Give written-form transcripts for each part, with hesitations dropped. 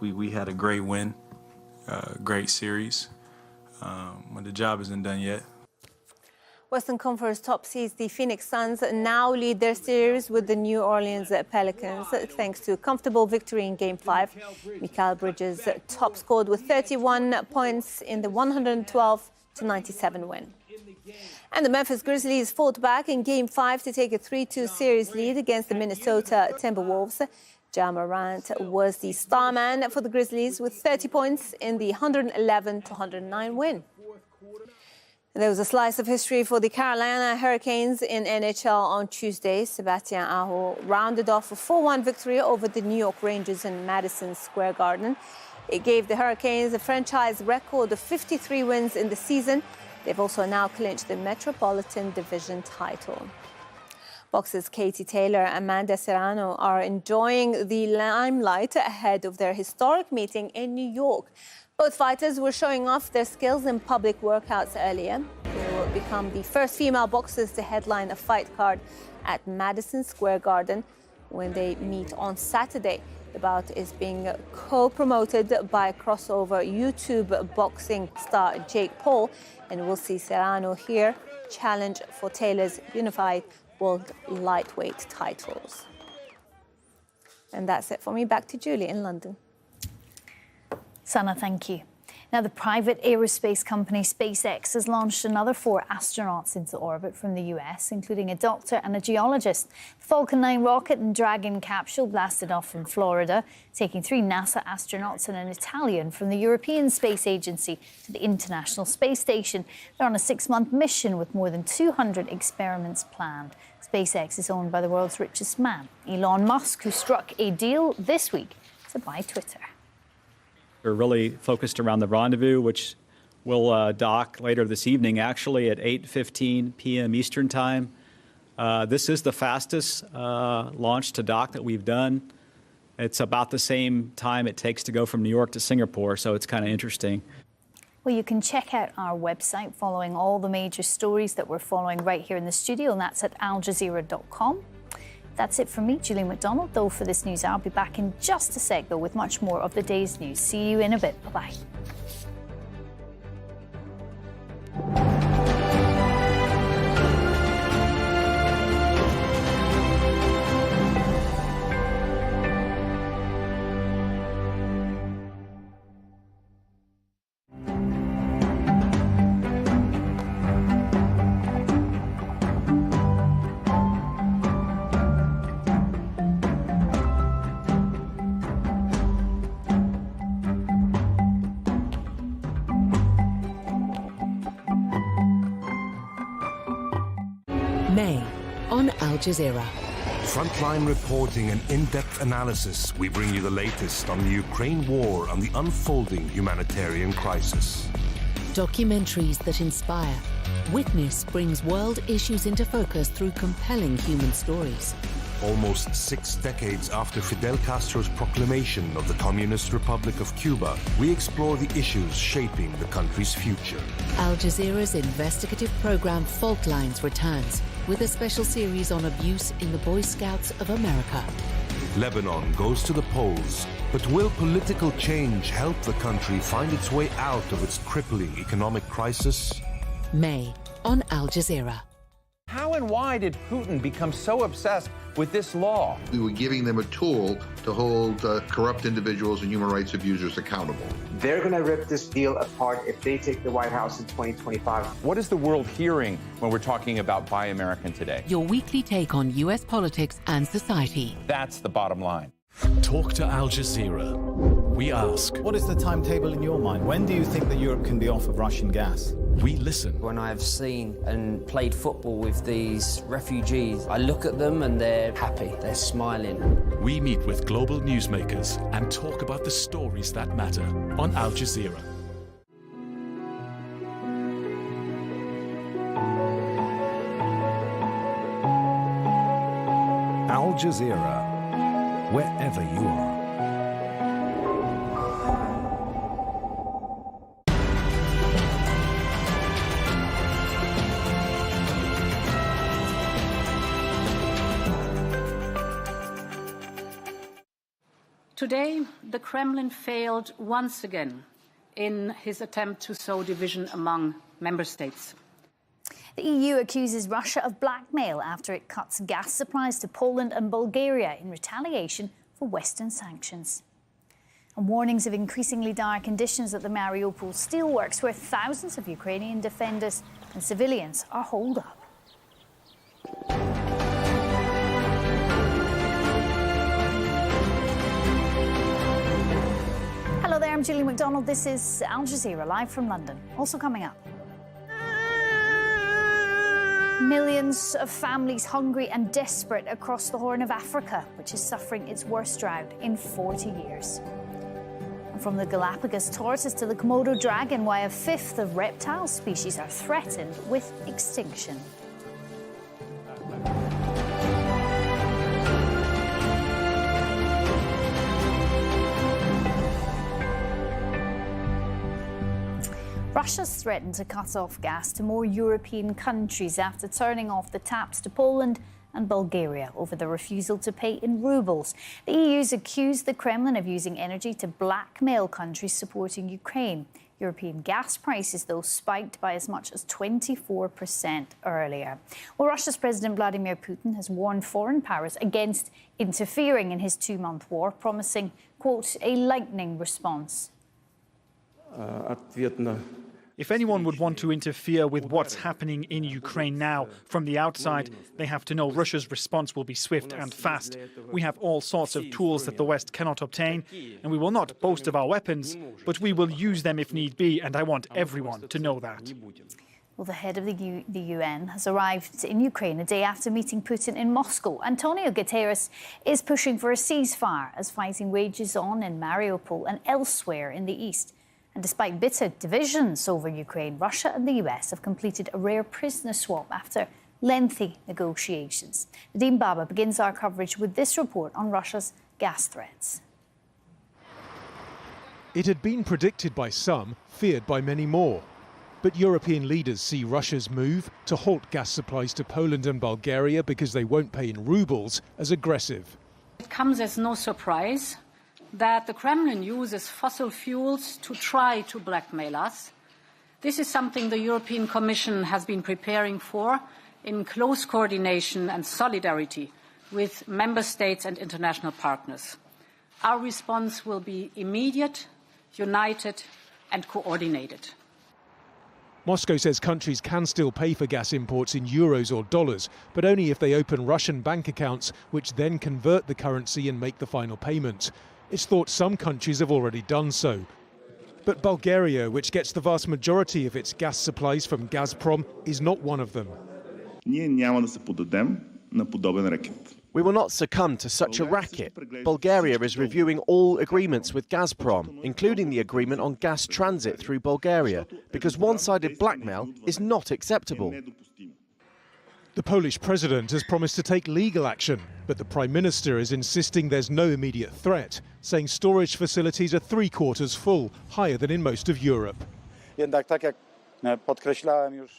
We had a great win, great series, but the job isn't done yet. Western Conference top seeds, the Phoenix Suns, now lead their series with the New Orleans Pelicans thanks to a comfortable victory in Game 5. Mikal Bridges top scored with 31 points in the 112-97 win. And the Memphis Grizzlies fought back in Game 5 to take a 3-2 series lead against the Minnesota Timberwolves. Ja Morant was the star man for the Grizzlies with 30 points in the 111-109 win. There was a slice of history for the Carolina Hurricanes in NHL on Tuesday. Sebastien Aho rounded off a 4-1 victory over the New York Rangers in Madison Square Garden. It gave the Hurricanes a franchise record of 53 wins in the season. They've also now clinched the Metropolitan Division title. Boxers Katie Taylor and Amanda Serrano are enjoying the limelight ahead of their historic meeting in New York. Both fighters were showing off their skills in public workouts earlier. They will become the first female boxers to headline a fight card at Madison Square Garden when they meet on Saturday. The bout is being co-promoted by crossover YouTube boxing star Jake Paul, and we'll see Serrano here challenge for Taylor's unified world lightweight titles. And that's it for me. Back to Julie in London. Sana, thank you. Now, the private aerospace company SpaceX has launched another 4 astronauts into orbit from the US, including a doctor and a geologist. The Falcon 9 rocket and Dragon capsule blasted off from Florida, taking 3 NASA astronauts and an Italian from the European Space Agency to the International Space Station. They're on a 6-month mission with more than 200 experiments planned. SpaceX is owned by the world's richest man, Elon Musk, who struck a deal this week to buy Twitter. We're really focused around the rendezvous, which will dock later this evening, actually at 8:15 p.m. Eastern Time. This is the fastest launch to dock that we've done. It's about the same time it takes to go from New York to Singapore, so it's kind of interesting. Well, you can check out our website following all the major stories that we're following right here in the studio, and that's at aljazeera.com. That's it from me, Julie McDonald, though, for this news. I'll be back in just a sec, though, with much more of the day's news. See you in a bit. Bye-bye. May on Al Jazeera. Frontline reporting and in-depth analysis, we bring you the latest on the Ukraine war and the unfolding humanitarian crisis. Documentaries that inspire. Witness brings world issues into focus through compelling human stories. Almost 6 decades after Fidel Castro's proclamation of the Communist Republic of Cuba, we explore the issues shaping the country's future. Al Jazeera's investigative program Fault Lines returns with a special series on abuse in the Boy Scouts of America. Lebanon goes to the polls, but will political change help the country find its way out of its crippling economic crisis? May on Al Jazeera. How and why did Putin become so obsessed with this law? We were giving them a tool to hold corrupt individuals and human rights abusers accountable. They're going to rip this deal apart if they take the White House in 2025. What is the world hearing when we're talking about Buy American today? Your weekly take on U.S. politics and society. That's the bottom line. Talk to Al Jazeera. We ask. What is the timetable in your mind? When do you think that Europe can be off of Russian gas? We listen. When I've seen and played football with these refugees, I look at them and they're happy, they're smiling. We meet with global newsmakers and talk about the stories that matter on Al Jazeera. Al Jazeera, wherever you are. Today, the Kremlin failed once again in his attempt to sow division among member states. The EU accuses Russia of blackmail after it cuts gas supplies to Poland and Bulgaria in retaliation for Western sanctions. And warnings of increasingly dire conditions at the Mariupol steelworks, where thousands of Ukrainian defenders and civilians are holed up. Hello there, I'm Julie McDonald. This is Al Jazeera, live from London. Also coming up, millions of families hungry and desperate across the Horn of Africa, which is suffering its worst drought in 40 years. And from the Galapagos tortoise to the Komodo dragon, why a fifth of reptile species are threatened with extinction. Russia's threatened to cut off gas to more European countries after turning off the taps to Poland and Bulgaria over the refusal to pay in rubles. The EU's accused the Kremlin of using energy to blackmail countries supporting Ukraine. European gas prices, though, spiked by as much as 24% earlier. Well, Russia's President Vladimir Putin has warned foreign powers against interfering in his two-month war, promising, quote, a lightning response. If anyone would want to interfere with what's happening in Ukraine now from the outside, they have to know Russia's response will be swift and fast. We have all sorts of tools that the West cannot obtain, and we will not boast of our weapons, but we will use them if need be, and I want everyone to know that. Well, the head of the UN has arrived in Ukraine a day after meeting Putin in Moscow. Antonio Guterres is pushing for a ceasefire as fighting rages on in Mariupol and elsewhere in the east. And despite bitter divisions over Ukraine, Russia and the US have completed a rare prisoner swap after lengthy negotiations. Nadeem Baba begins our coverage with this report on Russia's gas threats. It had been predicted by some, feared by many more. But European leaders see Russia's move to halt gas supplies to Poland and Bulgaria because they won't pay in rubles as aggressive. It comes as no surprise that the Kremlin uses fossil fuels to try to blackmail us. This is something the European Commission has been preparing for in close coordination and solidarity with member states and international partners. Our response will be immediate, united and coordinated. Moscow says countries can still pay for gas imports in euros or dollars, but only if they open Russian bank accounts, which then convert the currency and make the final payment. It's thought some countries have already done so. But Bulgaria, which gets the vast majority of its gas supplies from Gazprom, is not one of them. We will not succumb to such a racket. Bulgaria is reviewing all agreements with Gazprom, including the agreement on gas transit through Bulgaria, because one-sided blackmail is not acceptable. The Polish president has promised to take legal action, but the Prime Minister is insisting there's no immediate threat, saying storage facilities are three-quarters full, higher than in most of Europe.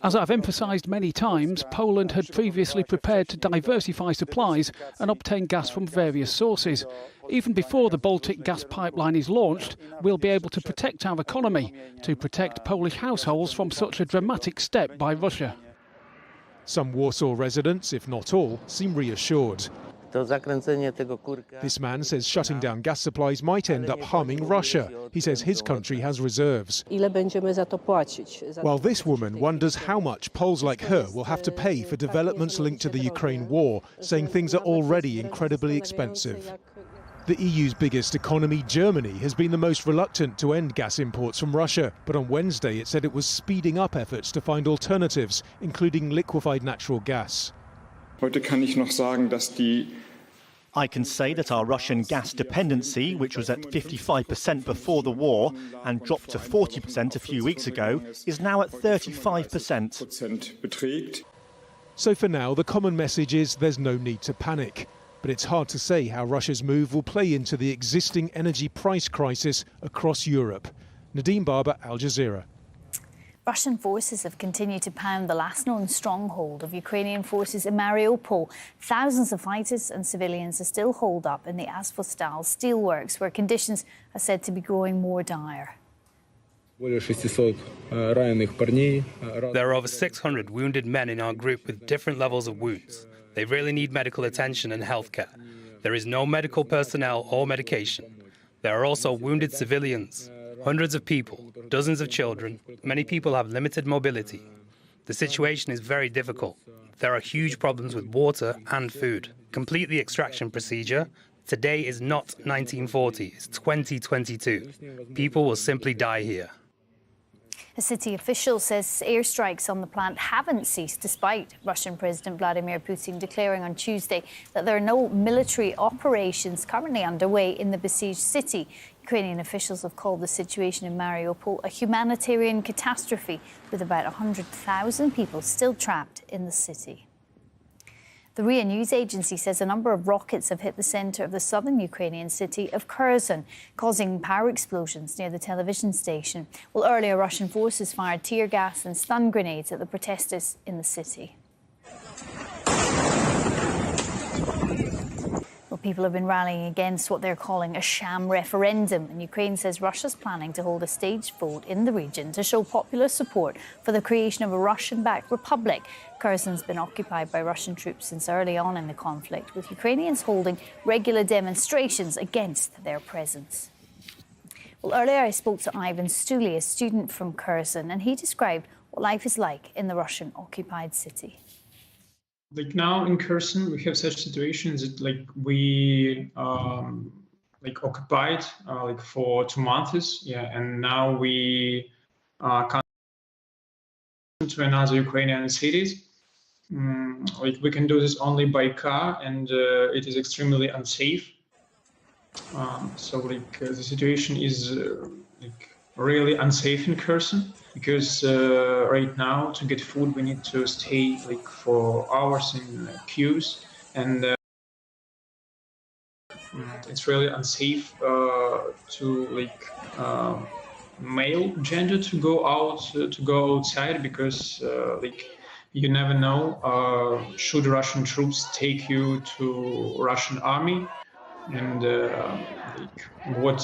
As I've emphasised many times, Poland had previously prepared to diversify supplies and obtain gas from various sources. Even before the Baltic gas pipeline is launched, we'll be able to protect our economy, to protect Polish households from such a dramatic step by Russia. Some Warsaw residents, if not all, seem reassured. This man says shutting down gas supplies might end up harming Russia. He says his country has reserves. While this woman wonders how much Poles like her will have to pay for developments linked to the Ukraine war, saying things are already incredibly expensive. The EU's biggest economy, Germany, has been the most reluctant to end gas imports from Russia. But on Wednesday, it said it was speeding up efforts to find alternatives, including liquefied natural gas. I can say that our Russian gas dependency, which was at 55% before the war and dropped to 40% a few weeks ago, is now at 35%. So for now, the common message is there's no need to panic. But it's hard to say how Russia's move will play into the existing energy price crisis across Europe. Nadeem Baba, Al Jazeera. Russian forces have continued to pound the last known stronghold of Ukrainian forces in Mariupol. Thousands of fighters and civilians are still holed up in the Azovstal steelworks, where conditions are said to be growing more dire. There are over 600 wounded men in our group with different levels of wounds. They really need medical attention and healthcare. There is no medical personnel or medication. There are also wounded civilians, hundreds of people, dozens of children. Many people have limited mobility. The situation is very difficult. There are huge problems with water and food. Complete the extraction procedure. Today is not 1940, it's 2022. People will simply die here. A city official says airstrikes on the plant haven't ceased, despite Russian President Vladimir Putin declaring on Tuesday that there are no military operations currently underway in the besieged city. Ukrainian officials have called the situation in Mariupol a humanitarian catastrophe, with about 100,000 people still trapped in the city. The RIA news agency says a number of rockets have hit the centre of the southern Ukrainian city of Kherson, causing power explosions near the television station. Well, earlier Russian forces fired tear gas and stun grenades at the protesters in the city. Well, people have been rallying against what they're calling a sham referendum, and Ukraine says Russia's planning to hold a staged vote in the region to show popular support for the creation of a Russian-backed republic. Kherson's been occupied by Russian troops since early on in the conflict, with Ukrainians holding regular demonstrations against their presence. Well, earlier I spoke to Ivan Stuli, a student from Kherson, and he described what life is like in the Russian-occupied city. Like now in Kherson, we have such situations that we occupied for 2 months, and now we come to another Ukrainian cities. We can do this only by car, and it is extremely unsafe. The situation is really unsafe in Kherson, because right now to get food we need to stay for hours in queues, and it's really unsafe to male gender to go outside, because you never know, should Russian troops take you to Russian army, and what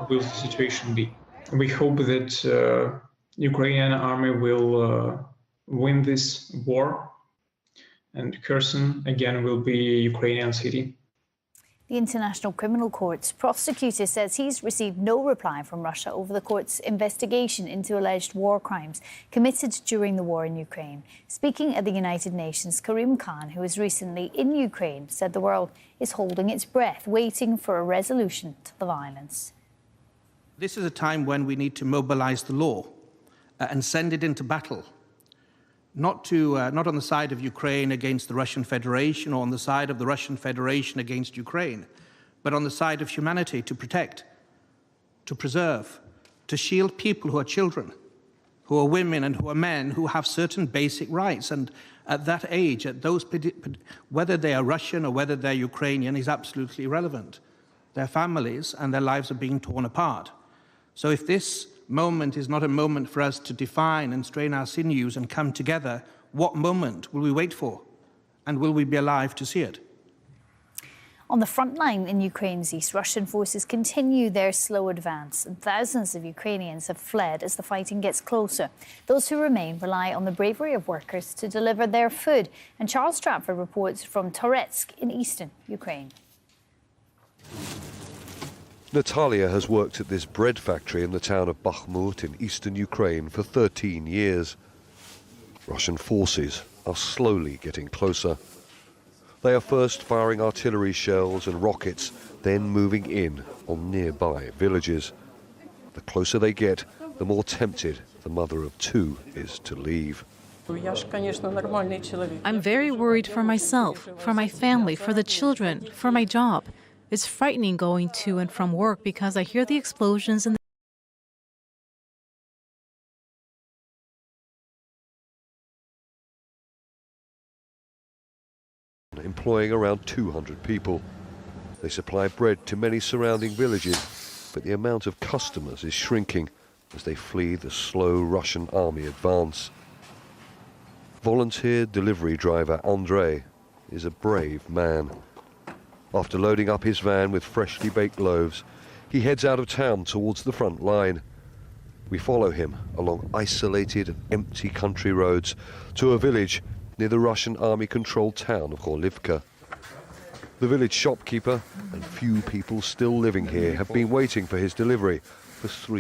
will the situation be? We hope that Ukrainian army will win this war, and Kherson again will be a Ukrainian city. The International Criminal Court's prosecutor says he's received no reply from Russia over the court's investigation into alleged war crimes committed during the war in Ukraine. Speaking at the United Nations, Karim Khan, who was recently in Ukraine, said the world is holding its breath, waiting for a resolution to the violence. This is a time when we need to mobilize the law and send it into battle, not on the side of Ukraine against the Russian Federation or on the side of the Russian Federation against Ukraine, but on the side of humanity, to protect, to preserve, to shield people who are children, who are women and who are men, who have certain basic rights. And at that age, whether they are Russian or whether they're Ukrainian is absolutely irrelevant. Their families and their lives are being torn apart. So if this moment is not a moment for us to define and strain our sinews and come together, what moment will we wait for? And will we be alive to see it? On the front line in Ukraine's east, Russian forces continue their slow advance, and thousands of Ukrainians have fled as the fighting gets closer. Those who remain rely on the bravery of workers to deliver their food. And Charles Stratford reports from Toretsk in eastern Ukraine. Natalia has worked at this bread factory in the town of Bakhmut in eastern Ukraine for 13 years. Russian forces are slowly getting closer. They are first firing artillery shells and rockets, then moving in on nearby villages. The closer they get, the more tempted the mother of two is to leave. I'm very worried for myself, for my family, for the children, for my job. It's frightening going to and from work because I hear the explosions and employing around 200 people. They supply bread to many surrounding villages, but the amount of customers is shrinking. as they flee the slow Russian army advance. Volunteer delivery driver Andrei is a brave man. After loading up his van with freshly baked loaves, he heads out of town towards the front line. We follow him along isolated and empty country roads to a village near the Russian army-controlled town of Horlivka. The village shopkeeper and few people still living here have been waiting for his delivery for 3